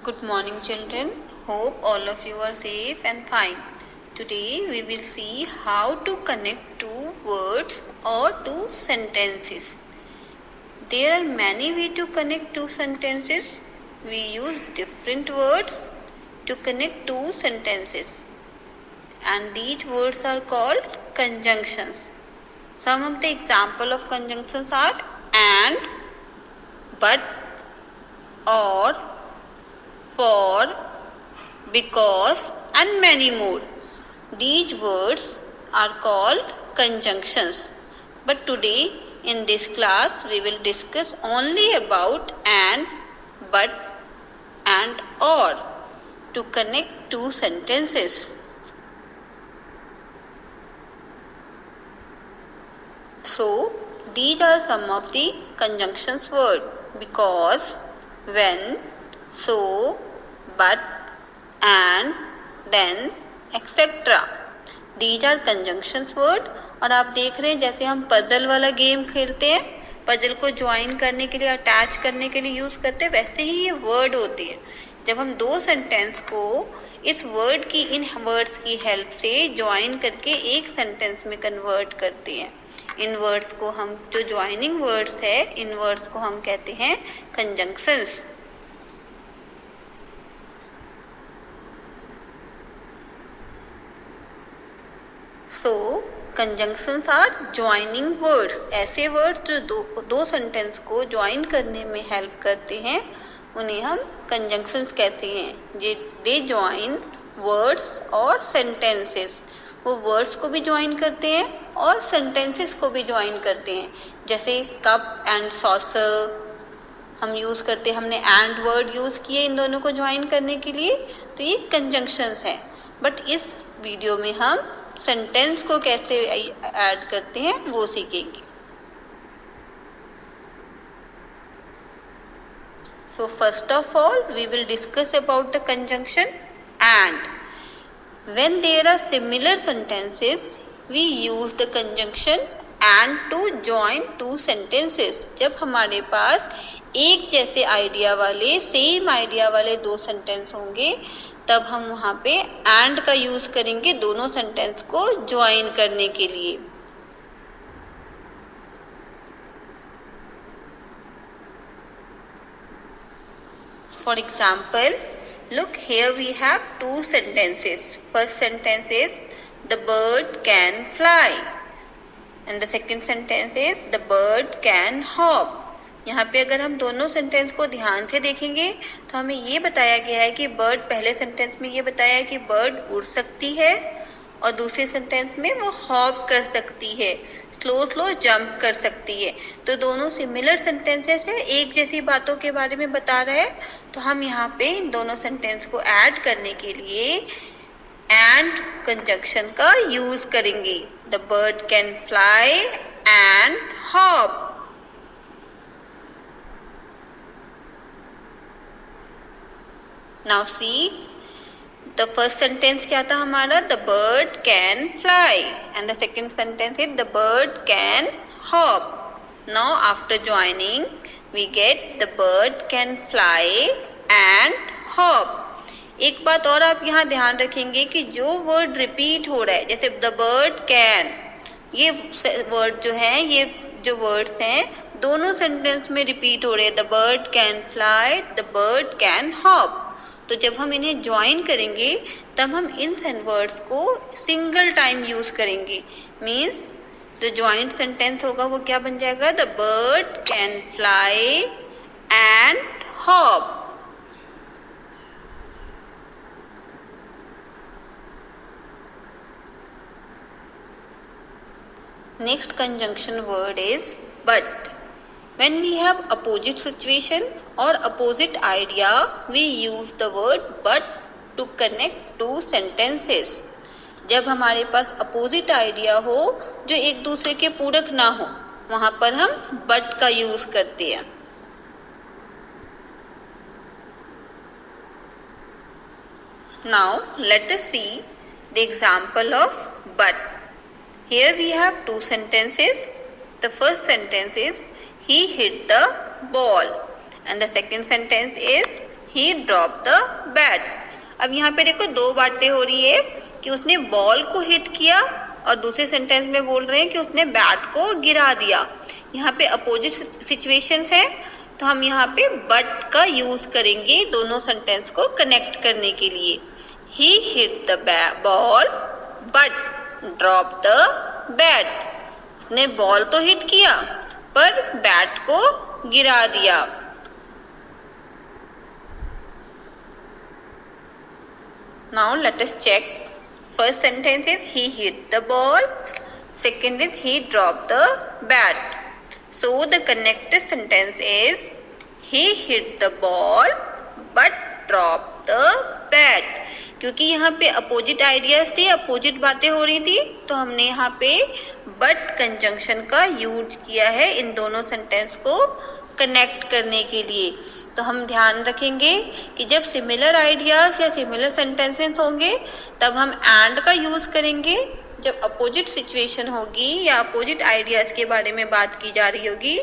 Good morning, children. Hope all of you are safe and fine. Today we will see how to connect two words or two sentences. There are many ways to connect two sentences. We use different words to connect two sentences, and these words are called conjunctions. Some of the example of conjunctions are and, but, or, for, because, and many more. These words are called conjunctions. But today in this class we will discuss only about and, but, and, or to connect two sentences. So these are some of the conjunctions word: because, when, so, but, and, then, etc. These are conjunctions word. और आप देख रहे हैं जैसे हम puzzle वाला game खेलते हैं, पजल को ज्वाइन करने के लिए, अटैच करने के लिए यूज करते हैं, वैसे ही ये वर्ड होती है. जब हम दो सेंटेंस को इस वर्ड की, इन वर्ड्स की हेल्प से ज्वाइन करके एक सेंटेंस में कन्वर्ट करते हैं. इन वर्ड्स को हम, जो ज्वाइनिंग वर्ड्स है, इन वर्ड्स को हम कहते हैं conjunctions. So conjunctions are joining words. ऐसे वर्ड्स जो दो सेंटेंस को ज्वाइन करने में हेल्प करते हैं, उन्हें हम कंजंक्शंस कहते हैं. दे ज्वाइन वर्ड्स और सेंटेंसेस. वो वर्ड्स को भी ज्वाइन करते हैं और सेंटेंसेस को भी ज्वाइन करते हैं. जैसे कप एंड सॉसर हम यूज करते हैं, हमने एंड वर्ड यूज किए इन दोनों को ज्वाइन करने के लिए, तो ये कंजंक्शंस है. बट इस वीडियो में हम सेंटेंस को कैसे ऐड करते हैं वो सीखेंगे. So first of all we will discuss about the conjunction and. When there are similar sentences, we use the conjunction and to join two sentences. जब हमारे पास एक जैसे आइडिया वाले, सेम आइडिया वाले दो सेंटेंस होंगे, तब हम वहाँ पे and का यूज करेंगे दोनों सेंटेंस को ज्वाइन करने के लिए. For example, look, here we have two sentences. First sentence is the bird can fly, and the second sentence is the bird can hop. यहाँ पे अगर हम दोनों सेंटेंस को ध्यान से देखेंगे तो हमें ये बताया गया है कि बर्ड, पहले सेंटेंस में ये बताया है कि बर्ड उड़ सकती है, और दूसरे सेंटेंस में वो हॉप कर सकती है, स्लो जंप कर सकती है. तो दोनों सिमिलर सेंटेंसेस है, एक जैसी बातों के बारे में बता रहा है. तो हम यहाँ पे इन दोनों सेंटेंस को ऐड करने के लिए एंड कंजंक्शन का यूज करेंगे. The bird can fly and hop. Now see, the first sentence क्या था हमारा? The bird can fly, and the second sentence is the bird can hop. Now after joining we get the bird can fly and hop. एक बात और आप यहाँ ध्यान रखेंगे कि जो वर्ड रिपीट हो रहा है, जैसे the bird can, ये वर्ड जो है, ये जो वर्ड्स हैं दोनों सेंटेंस में रिपीट हो रहे हैं. The bird can fly, the bird can hop. तो जब हम इन्हें ज्वाइन करेंगे तब हम इन वर्ड्स को सिंगल टाइम यूज करेंगे. मीन्स जो ज्वाइंट सेंटेंस होगा वो क्या बन जाएगा? The bird can fly and hop. Next conjunction word is but. When we have opposite situation or opposite idea, we use the word but to connect two sentences. जब हमारे पास opposite idea हो, जो एक दूसरे के पूरक ना हो, वहाँ पर हम but का यूज करते हैं. Now let us see the example of but. Here we have two sentences. The first sentence is he hit the ball, and the second sentence is he dropped the bat. अब यहाँ पे देखो दो बातें हो रही है कि उसने बॉल को हिट किया और दूसरे सेंटेंस में बोल रहे हैं कि उसने बैट को गिरा दिया। यहाँ पे अपोजिट सिचुएशंस है तो हम यहाँ पे बट का यूज करेंगे दोनों सेंटेंस को कनेक्ट करने के लिए। He hit the ball but dropped the bat. उसने बॉल तो हिट किया पर बैट को गिरा दिया। Now let us check. First sentence is he hit the ball. Second is he dropped the bat. So the connected sentence is he hit the ball but dropped the bat. क्योंकि यहाँ पे opposite ideas थे, opposite बातें हो रही थी, तो हमने यहाँ पे बट कंजंक्शन का यूज किया है इन दोनों सेंटेंस को कनेक्ट करने के लिए। तो हम ध्यान रखेंगे कि जब सिमिलर आइडियाज या सिमिलर सेंटेंसेस होंगे तब हम एंड का यूज करेंगे। जब अपोजिट सिचुएशन होगी या अपोजिट आइडियाज के बारे में बात की जा रही होगी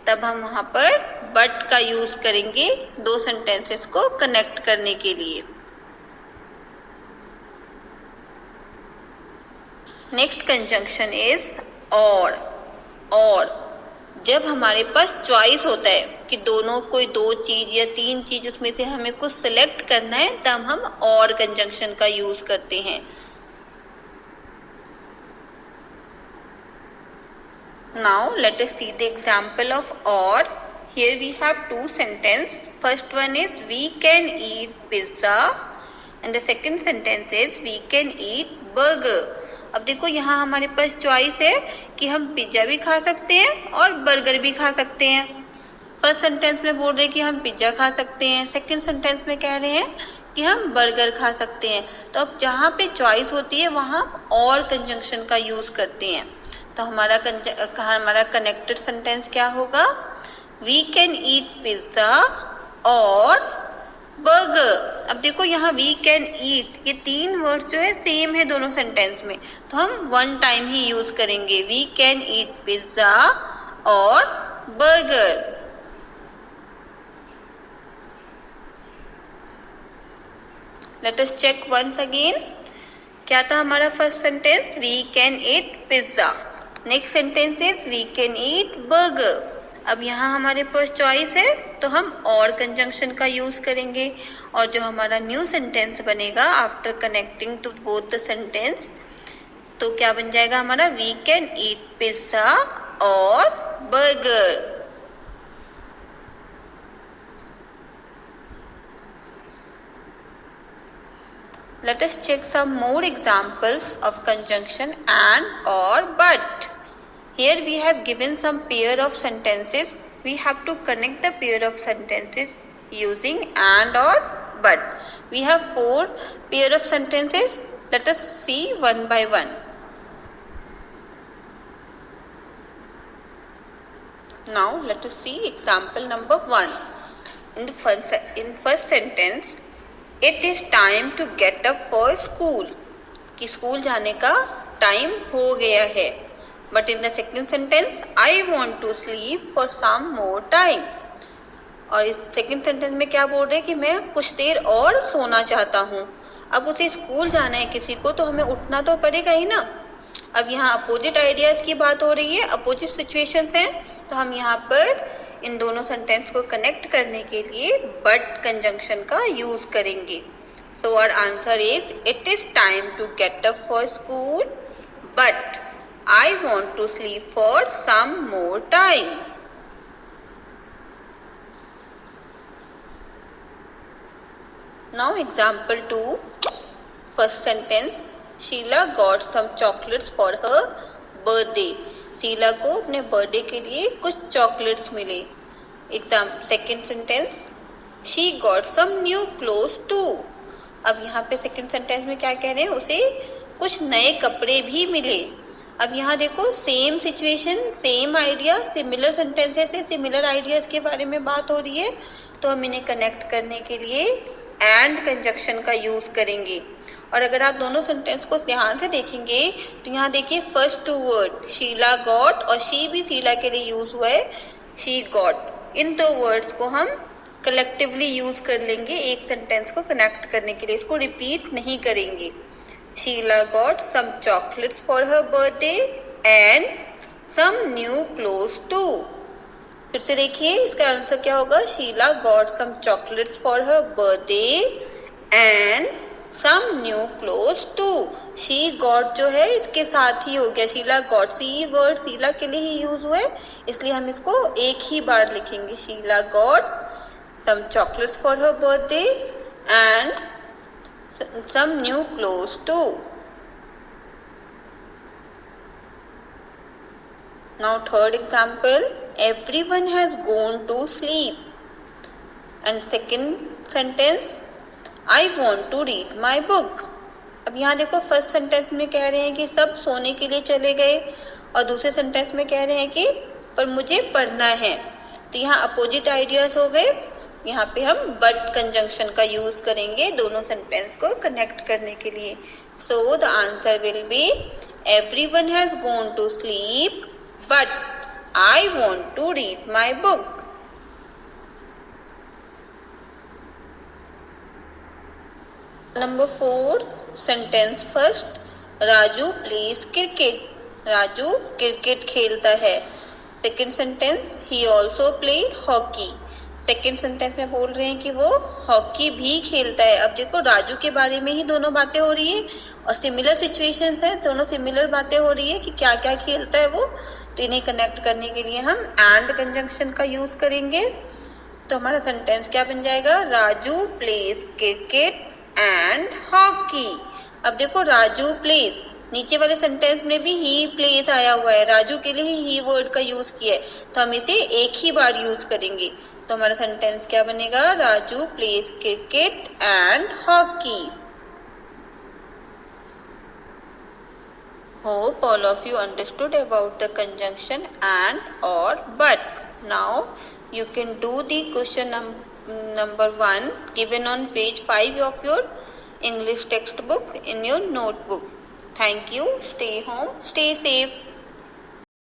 तब हम वहां पर बट का यूज करेंगे दो सेंटेंसेस को कनेक्ट करने के लिए। नेक्स्ट कंजंक्शन इज और जब हमारे पास चॉइस होता है कि दोनों कोई दो चीज या तीन चीज उसमें से हमें कुछ सिलेक्ट करना है तब हम और कंजंक्शन का यूज करते हैं। Now let us see the example of or. Here we have two sentences. First one is we can eat pizza and the second sentence is we can eat burger. अब देखो यहाँ हमारे पास choice है कि हम pizza भी खा सकते हैं और बर्गर भी खा सकते हैं। फर्स्ट सेंटेंस में बोल रहे हैं कि हम पिज्जा खा सकते हैं, सेकंड सेंटेंस में कह रहे हैं कि हम बर्गर खा सकते हैं। तो अब जहाँ पे चॉइस होती है वहाँ और कंजंक्शन का यूज करते हैं। तो हमारा कनेक्टेड सेंटेंस क्या होगा? वी कैन ईट पिज्जा और बर्गर। अब देखो यहाँ वी कैन ईट, ये तीन वर्ड्स जो है सेम है दोनों सेंटेंस में, तो हम वन टाइम ही यूज करेंगे। वी कैन ईट पिज्जा और burger. Let us check once again. क्या था हमारा first sentence? We can eat pizza. Next sentence is we can eat burger. अब यहाँ हमारे पास चॉइस है तो हम और कंजंक्शन का यूज करेंगे और जो हमारा न्यू सेंटेंस बनेगा after connecting to both the sentence, तो क्या बन जाएगा हमारा? वी कैन ईट पिज्जा और burger. Let us check some more examples of conjunction and or but. Here we have given some pair of sentences. We have to connect the pair of sentences using and or but. We have 4 pair of sentences. Let us see one by one. Now let us see example number 1. In first sentence, it is time to get up for school. कि school जाने का time हो गया है। But in the second sentence, I want to sleep for some more time. और इस second sentence में क्या बोल रहे हैं कि मैं कुछ देर और सोना चाहता हूँ। अब उसे स्कूल जाना है किसी को तो हमें उठना तो पड़ेगा ही ना। अब यहाँ अपोजिट आइडियाज की बात हो रही है, अपोजिट सिचुएशंस हैं, तो हम यहाँ पर इन दोनों सेंटेंस को कनेक्ट करने के लिए बट कंजंक्शन का यूज करेंगे। So our answer is it is time to get up for school but I want to sleep for some more time. Now example 2. First sentence, Sheila got some chocolates for her birthday. Sheela को अपने birthday के लिए कुछ chocolates मिले। Second sentence, she got some new clothes too. अब यहाँ पे second sentence में क्या कह रहे हैं? उसे कुछ नए कपड़े भी मिले। अब यहाँ देखो same situation, same idea, similar sentences है, सिमिलर आइडियाज के बारे में बात हो रही है, तो हम इन्हें कनेक्ट करने के लिए एंड कंजंक्शन का यूज करेंगे। और अगर आप दोनों सेंटेंस को ध्यान से देखेंगे तो यहाँ देखिए फर्स्ट 2 वर्ड शीला गॉट और शी भी शीला के लिए यूज हुआ है, शी गॉट। इन दो वर्ड्स को हम कलेक्टिवली यूज कर लेंगे एक सेंटेंस को कनेक्ट करने के लिए, इसको रिपीट नहीं करेंगे। Sheela got some chocolates for her birthday and some new clothes too. फिर से देखिए इसका आंसर क्या होगा, Sheela got some chocolates for her birthday and some new clothes too. She got जो है इसके साथ ही हो गया, Sheela got, see word Sheela के लिए ही यूज हुआ है, इसलिए हम इसको एक ही बार लिखेंगे। Sheela got some chocolates for her birthday and some new clothes too. Now third example, everyone has gone to sleep. And second sentence, I want to read my book. अब यहाँ देखो फर्स्ट सेंटेंस में कह रहे हैं कि सब सोने के लिए चले गए, और दूसरे सेंटेंस में कह रहे हैं कि पर मुझे पढ़ना है। तो यहाँ अपोजिट आइडियाज हो गए, यहाँ पे हम बट कंजंक्शन का यूज करेंगे दोनों सेंटेंस को कनेक्ट करने के लिए। So the answer will be everyone has gone to sleep but I want to read my book. Number 4 sentence first, Raju plays cricket. Raju cricket खेलता है। Second sentence, he also play hockey. Second sentence में बोल रहे हैं कि वो hockey भी खेलता है। अब देखो राजू के बारे में ही दोनों बातें हो रही है और सिमिलर सिचुएशंस है, दोनों सिमिलर बातें हो रही है कि क्या क्या खेलता है वो। तो इन्हें कनेक्ट करने के लिए हम एंड कंजंक्शन का यूज करेंगे। तो हमारा सेंटेंस क्या बन जाएगा, Raju pledge cricket and hockey. अब देखो राजू प्लेज, नीचे वाले सेंटेंस में भी ही प्लेस आया हुआ है, राजू के लिए ही वर्ड का यूज किया है, तो हम इसे एक ही बार यूज करेंगे। तो हमारा सेंटेंस क्या बनेगा, Raju place cricket and hockey. Hope all of you understood about the conjunction and, or, but. Now you can do the question number 1 given on page 5 of your English textbook in your notebook. Thank you. Stay home, stay safe.